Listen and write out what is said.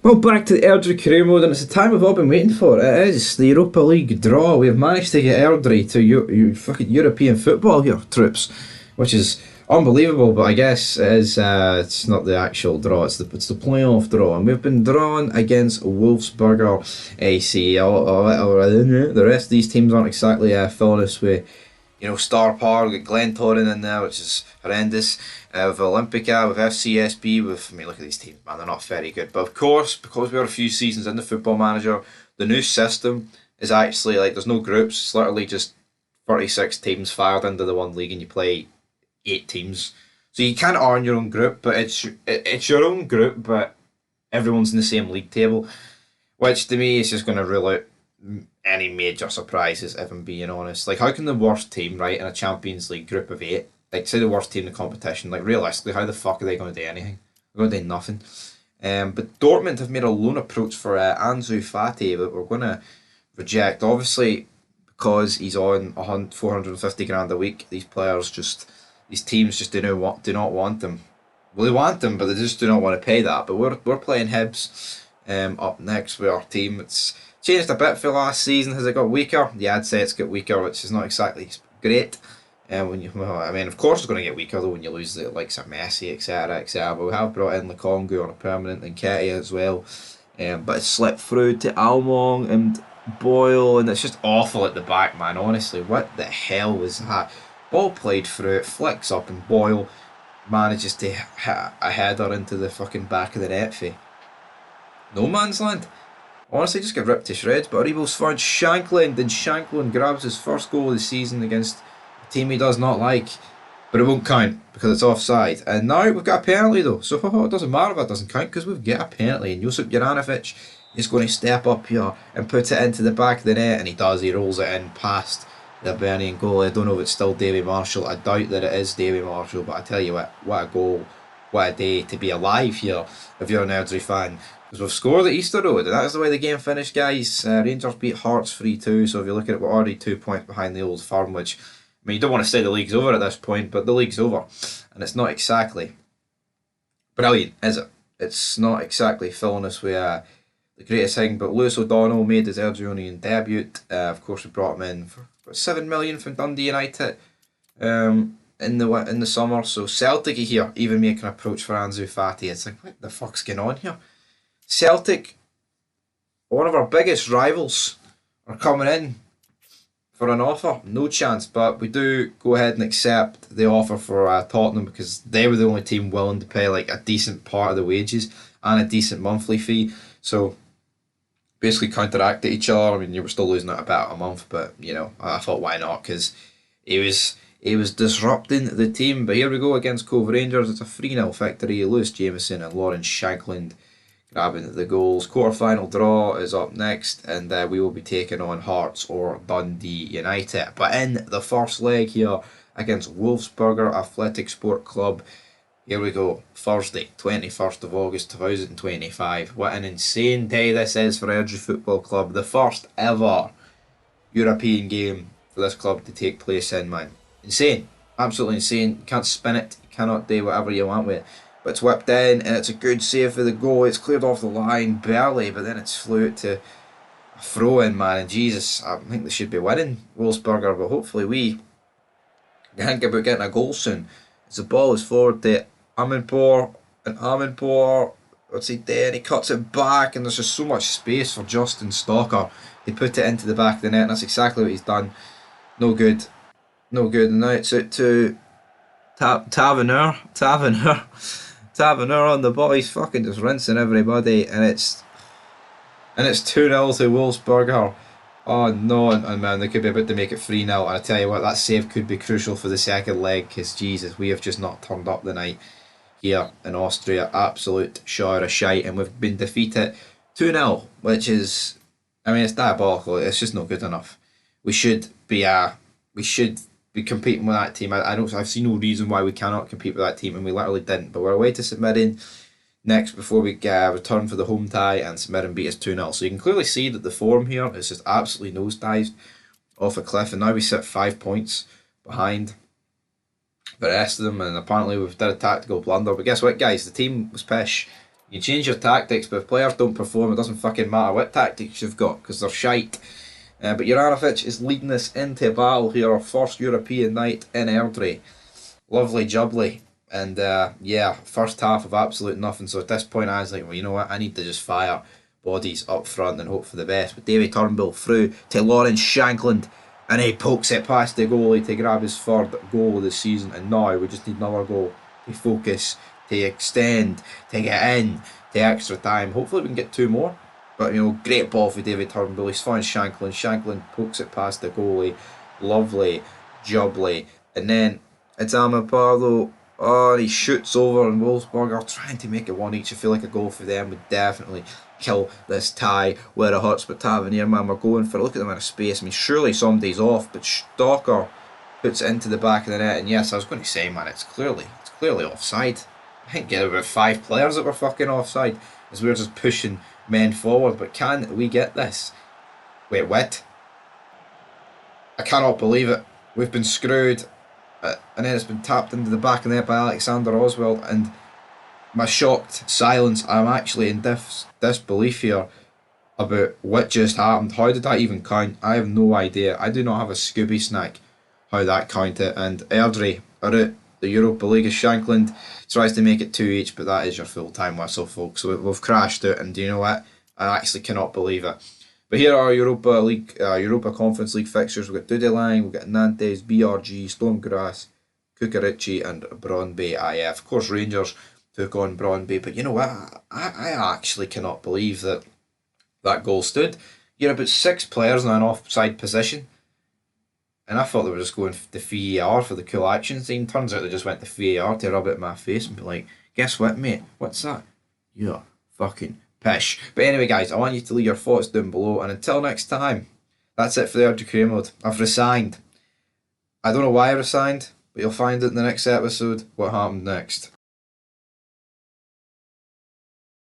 Well, back to the Airdrie career mode, and it's the time we've all been waiting for. It is the Europa League draw. We have managed to get Airdrie to fucking European football here, troops, which is unbelievable. But I guess it is. It's not the actual draw. It's the playoff draw, and we've been drawn against Wolfsburger AC. The rest of these teams aren't exactly filling us with star power. We've got Glentoran in there, which is horrendous. With Olympica, with FCSB, look at these teams, man, they're not very good. But of course, because we are a few seasons in the Football Manager, the new system is actually there's no groups. It's literally just 36 teams fired into the one league, and you play 8 teams. So you kind of are in your own group, but it's your own group, but everyone's in the same league table, which to me is just going to rule out any major surprises, if I'm being honest. How can the worst team, right, in a Champions League group of 8, say the worst team in the competition, realistically, how the fuck are they going to do anything? They're going to do nothing. But Dortmund have made a loan approach for Ansu Fati, but we're going to reject. Obviously, because he's on 450 grand a week, these teams just do not want them. Well, they want them, but they just do not want to pay that. But we're playing Hibs up next with our team. It's changed a bit for last season. Has it got weaker? Yeah, I'd say it's got weaker, which is not exactly great. Of course it's going to get weaker though when you lose the likes of Messi, etc., etc. But we have brought in Lukongu on a permanent and Ketty as well. But it's slipped through to Almong and Boyle, and it's just awful at the back, man. Honestly, what the hell was that? Ball played through, it flicks up, and Boyle manages to hit a header into the fucking back of the net for no man's land. Honestly, just get ripped to shreds. But Aribo's found Shankland, and Shankland grabs his first goal of the season against a team he does not like. But it won't count because it's offside. And now we've got a penalty though. So it doesn't matter if it doesn't count because we've got a penalty. And Josip Juranovic is going to step up here and put it into the back of the net. And he does. He rolls it in past the Bernian goalie. I don't know if it's still Davy Marshall. I doubt that it is Davy Marshall. But I tell you what a goal. What a day to be alive here if you're an Airdrie fan. Because we've scored at Easter Road, and that is the way the game finished, guys. Rangers beat Hearts 3-2, so if you look at it, we're already 2 points behind the Old Firm, which, you don't want to say the league's over at this point, but the league's over. And it's not exactly brilliant, is it? It's not exactly filling us with the greatest thing, but Lewis O'Donnell made his Airdrieonian debut. Of course, we brought him in for $7 million from Dundee United in the summer. So Celtic here even make an approach for Ansu Fati. It's what the fuck's going on here? Celtic, one of our biggest rivals, are coming in for an offer. No chance, but we do go ahead and accept the offer for Tottenham because they were the only team willing to pay a decent part of the wages and a decent monthly fee. So basically counteracted each other. You were still losing out about a month, but I thought why not, because he was disrupting the team. But here we go against Cove Rangers. It's a 3-0 victory. Lewis Jameson and Lawrence Shankland grabbing the goals. Quarter-final draw is up next, and we will be taking on Hearts or Dundee United. But in the first leg here against Wolfsburger Athletic Sport Club, here we go. Thursday, 21st of August 2025. What an insane day this is for Airdrie Football Club. The first ever European game for this club to take place in, man. Insane. Absolutely insane. You can't spin it. You cannot do whatever you want with it. But it's whipped in, and it's a good save for the goal. It's cleared off the line barely, but then it's flew it to a throw-in, man. And Jesus, I think they should be winning, Wolfsburger, but hopefully we think about getting a goal soon. As the ball is forward to Amanpour, and Amanpour, what's he doing? He cuts it back, and there's just so much space for Justin Stalker. He put it into the back of the net, and that's exactly what he's done. No good. No good. And now it's out to Taverner on the ball. He's fucking just rinsing everybody, and it's 2-0 to Wolfsburger. Oh no, and man, they could be about to make it 3-0. And I tell you what, that save could be crucial for the second leg, because Jesus, we have just not turned up the night here in Austria. Absolute shower of shite, and we've been defeated 2-0, which is, it's diabolical. It's just not good enough. We should be competing with that team. I see no reason why we cannot compete with that team, and we literally didn't. But we're away to St Mirren next before we return for the home tie, and St Mirren beat us 2-0. So you can clearly see that the form here is just absolutely nosedived off a cliff, and now we sit 5 points behind the rest of them, and apparently we've done a tactical blunder. But guess what, guys? The team was pish. You change your tactics, but if players don't perform, it doesn't fucking matter what tactics you've got, because they're shite. But Juranovic is leading us into battle here, our first European night in Airdrie. Lovely jubbly. And yeah, first half of absolute nothing. So at this point, I was like, well, you know what? I need to just fire bodies up front and hope for the best. But Davy Turnbull through to Lawrence Shankland, and he pokes it past the goalie to grab his third goal of the season. And now we just need another goal to focus, to extend, to get in, to extra time. Hopefully we can get two more. But you know, great ball for David Turnbull. He's found Shanklin. Shanklin pokes it past the goalie. Lovely, jubbly. And then it's Amapardo. Oh, he shoots over, and Wolfsburg are trying to make it one each. I feel like a goal for them would definitely kill this tie where it hurts. But Tavernier, man, we're going for it. Look at them in a space. I mean, surely somebody's off, but Stocker puts it into the back of the net. And yes, I was going to say, man, it's clearly offside. I think get about 5 players that were fucking offside as we're just pushing men forward. But can we get this? Wait, what? I cannot believe it. We've been screwed. And then it's been tapped into the back of the net by Alexander Oswald. And my shocked silence, I'm actually in disbelief here about what just happened. How did that even count? I have no idea. I do not have a Scooby snack how that counted. And Airdrie are out. The Europa League as Shankland tries to make it 2 each, but that is your full-time whistle, folks. So we've crashed out, and do you know what? I actually cannot believe it. But here are Europa League, Europa Conference League fixtures. We've got Dudelang, we've got Nantes, BRG, Stonegrass, Cucuricci, and Brøndby IF. Of course, Rangers took on Brøndby, but you know what? I actually cannot believe that goal stood. You're about 6 players in an offside position. And I thought they were just going to VAR for the cool action scene. Turns out they just went to VAR to rub it in my face and be like, guess what, mate? What's that? You're fucking pish. But anyway, guys, I want you to leave your thoughts down below. And until next time, that's it for the Airdrie Career Mode. I've resigned. I don't know why I resigned, but you'll find out in the next episode what happened next.